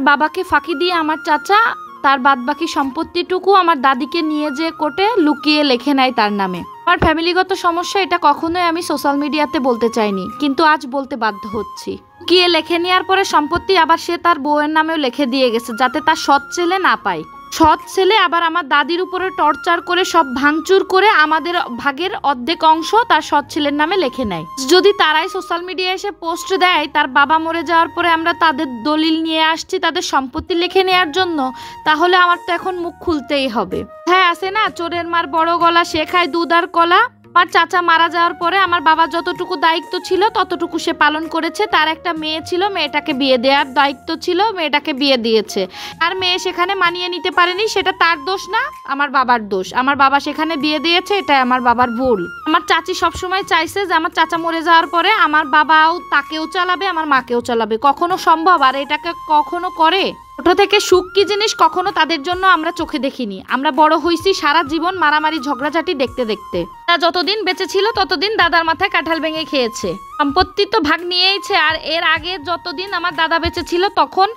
বাবাকে ফাঁকি দিয়ে আমার চাচা তার বাদবাকি সম্পত্তিটুকু আমার দাদিকে নিয়ে যে কোর্টে লুকিয়ে লেখে নেয় তার নামে। আমার ফ্যামিলিগত সমস্যা, এটা কখনোই আমি সোশ্যাল মিডিয়াতে বলতে চাইনি, কিন্তু আজ বলতে বাধ্য হচ্ছি। লুকিয়ে লেখে নেওয়ার পরে সম্পত্তি আবার সে তার বউয়ের নামেও লিখে দিয়ে গেছে, যাতে তার সৎ ছেলে না পায়। সৎ ছেলে আবার আমার দাদির উপরে টর্চার করে সব ভাঙচুর করে আমাদের ভাগের অর্ধেক অংশ তার সৎ ছেলের নামে লিখে নেয়। যদি তারাই সোশ্যাল মিডিয়ায় এসে পোস্ট দেয় তার বাবা মরে যাওয়ার পরে আমরা তাদের দলিল নিয়ে আসছি তাদের সম্পত্তি লিখে নেওয়ার জন্য, তাহলে আমার তো এখন মুখ খুলতেই হবে। হ্যাঁ, আছে না, চোরের মার বড় গলা, সে খায় দুধ আর কলা। আমার চাচা মারা যাওয়ার পরে আমার বাবার যতটুকু দায়িত্ব ছিল ততটুকু সে পালন করেছে। তার একটা মেয়ে ছিল, মেয়েটাকে বিয়ে দেওয়ার দায়িত্ব ছিল, মেয়েটাকে বিয়ে দিয়েছে। আর মেয়ে সেখানে মানিয়ে নিতে পারেনি, সেটা তার দোষ না, আমার বাবার দোষ। আমার বাবা সেখানে বিয়ে দিয়েছে, এটা আমার বাবার ভুল। আমার চাচি সবসময় চাইছে যে আমার চাচা মরে যাওয়ার পরে আমার বাবাও তাকেও চালাবে, আমার মাকেও চালাবে। কখনো সম্ভব? আর এটাকে কখনো করে? ছোট থেকে সুখ কি জিনিস কখনো তাদের জন্য আমরা চোখে দেখিনি। আমরা বড় হইছি সারা জীবন মারামারি ঝগড়াঝাটি দেখতে দেখতে। তারা যতদিন বেঁচে ছিল ততদিন দাদার মাথায় কাঁঠাল ভেঙে খেয়েছে, সম্পত্তি তো ভাগ নিয়েইছে। আর এর আগে যতদিন আমার দাদা বেঁচে ছিল তখন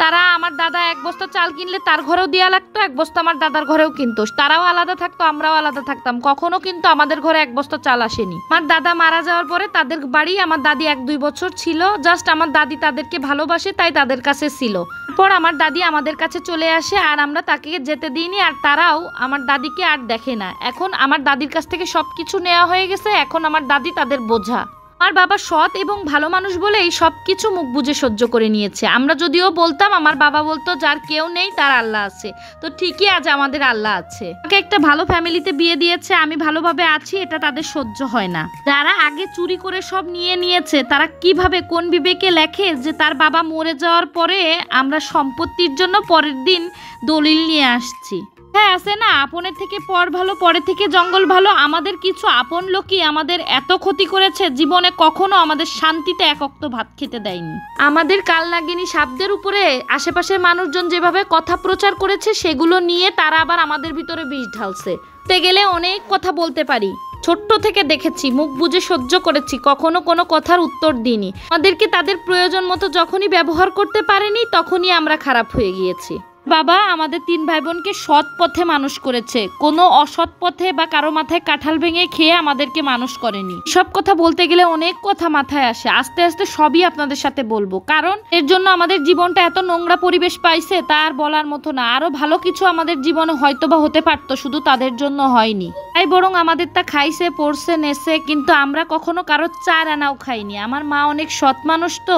তারা, আমার দাদা এক বস্তা চাল কিনলে তার ঘরেও দেওয়া লাগতো, এক বস্তা আমার দাদার ঘরেও কিনতো। তারাও আলাদা থাকতো, আমরাও আলাদা থাকতাম, কখনো কিন্তু আমাদের ঘরে এক বস্তা চাল আসেনি। আমার দাদা মারা যাওয়ার পরে তাদের বাড়ি আমার দাদি 1-2 বছর ছিল, জাস্ট আমার দাদি তাদেরকে ভালোবাসে তাই তাদের কাছে ছিল। পর আমার দাদি আমাদের কাছে চলে আসে আর আমরা তাকে যেতে দিইনি, আর তারাও আমার দাদিকে আর দেখে না। এখন আমার দাদির কাছ থেকে সবকিছু নেওয়া হয়ে গেছে, এখন আমার দাদি তাদের বোঝা। আমার বাবা সৎ এবং ভালো মানুষ বলেই সব কিছু মুখ বুঝে সহ্য করে নিয়েছে। আমরা যদিও বলতাম, আমার বাবা বলতো যার কেউ নেই তার আল্লাহ আছে। তো ঠিকই আজ আমাদের আল্লাহ আছে। আমাকে একটা ভালো ফ্যামিলিতে বিয়ে দিয়েছে, আমি ভালোভাবে আছি, এটা তাদের সহ্য হয় না। যারা আগে চুরি করে সব নিয়ে নিয়েছে তারা কিভাবে কোন বিবেকে লেখে যে তার বাবা মরে যাওয়ার পরে আমরা সম্পত্তির জন্য পরের দিন দলিল নিয়ে আসছি। হ্যাঁ, আছে না, আপনের থেকে পর ভালো, পরে থেকে জঙ্গল ভালো। আমাদের কিছু আপন লোকই আমাদের এত ক্ষতি করেছে, জীবনে কখনো আমাদের শান্তিতে এক ওয়াক্ত ভাত খেতে দেয়নি। আমাদের কাল নাগিনী সাপদের উপরে আশেপাশের মানুষজন যেভাবে কথা প্রচার করেছে সেগুলো নিয়ে তারা আবার আমাদের ভিতরে বিষ ঢালছে। তে গেলে অনেক কথা বলতে পারি, ছোট্ট থেকে দেখেছি, মুখ বুঝে সহ্য করেছি, কখনো কোনো কথার উত্তর দিইনি। আমাদেরকে তাদের প্রয়োজন মতো যখনই ব্যবহার করতে পারেনি তখনই আমরা খারাপ হয়ে গিয়েছি। বাবা আমাদের 3 ভাই বোনকে সৎ পথে মানুষ করেছে, কোনো অসৎ পথে বা কারো মাথায় কাঁঠাল ভেঙে খেয়ে আমাদেরকে মানুষ করেনি। সব কথা বলতে গেলে অনেক কথা মাথায় আসে, আস্তে আস্তে সবই আপনাদের সাথে বলবো, কারণ এর জন্য আমাদের জীবনটা এত নোংরা পরিবেশ পাইছে তা আর বলার মতো না। আরো ভালো কিছু আমাদের জীবনে হয়তো বা হতে পারতো, শুধু তাদের জন্য হয়নি। তাই বরং আমাদের তা খাইছে, পড়ছে, নেছে, কিন্তু আমরা কখনো কারো 4 আনাও খাইনি। আমার মা অনেক সৎ মানুষ, তো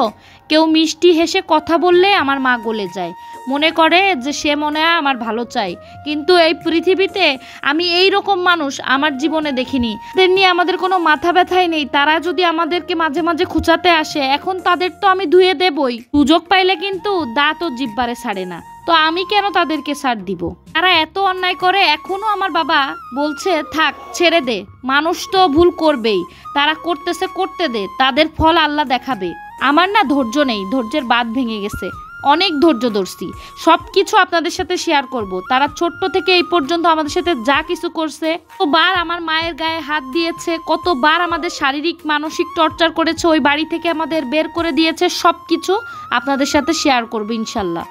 কেউ মিষ্টি হেসে কথা বললে আমার মা গলে যায়, মনে করে যে সে মনে হয় আমার ভালো চাই। কিন্তু এই পৃথিবীতে আমি এই রকম মানুষ আমার জীবনে দেখিনি। তাদের নিয়ে আমাদের কোনো মাথা ব্যথাই নেই। তারা যদি আমাদেরকে মাঝে মাঝে খুঁচাতে আসে, এখন তাদের তো আমি ধুয়ে দেবই। সুযোগ পাইলে কিন্তু দাঁত ও জিহ্বারে ছাড়ে না, তো আমি কেন তাদেরকে ছাড় দিব? তারা এত অন্যায় করে, এখনো আমার বাবা বলছে থাক ছেড়ে দে, মানুষ তো ভুল করবেই, তারা করতেছে করতে দে, তাদের ফল আল্লাহ দেখাবে। আমার না ধৈর্য নেই, ধৈর্যের বাঁধ ভেঙে গেছে, অনেক ধৈর্য ধরছি, সব কিছু আপনাদের সাথে শেয়ার করব। তারা ছোট্ট থেকে এই পর্যন্ত আমাদের সাথে যা কিছু করছে, কতবার আমার মায়ের গায়ে হাত দিয়েছে, কতবার আমাদের শারীরিক মানসিক টর্চার করেছে, ওই বাড়ি থেকে আমাদের বের করে দিয়েছে, সব কিছু আপনাদের সাথে শেয়ার করবো ইনশাল্লাহ।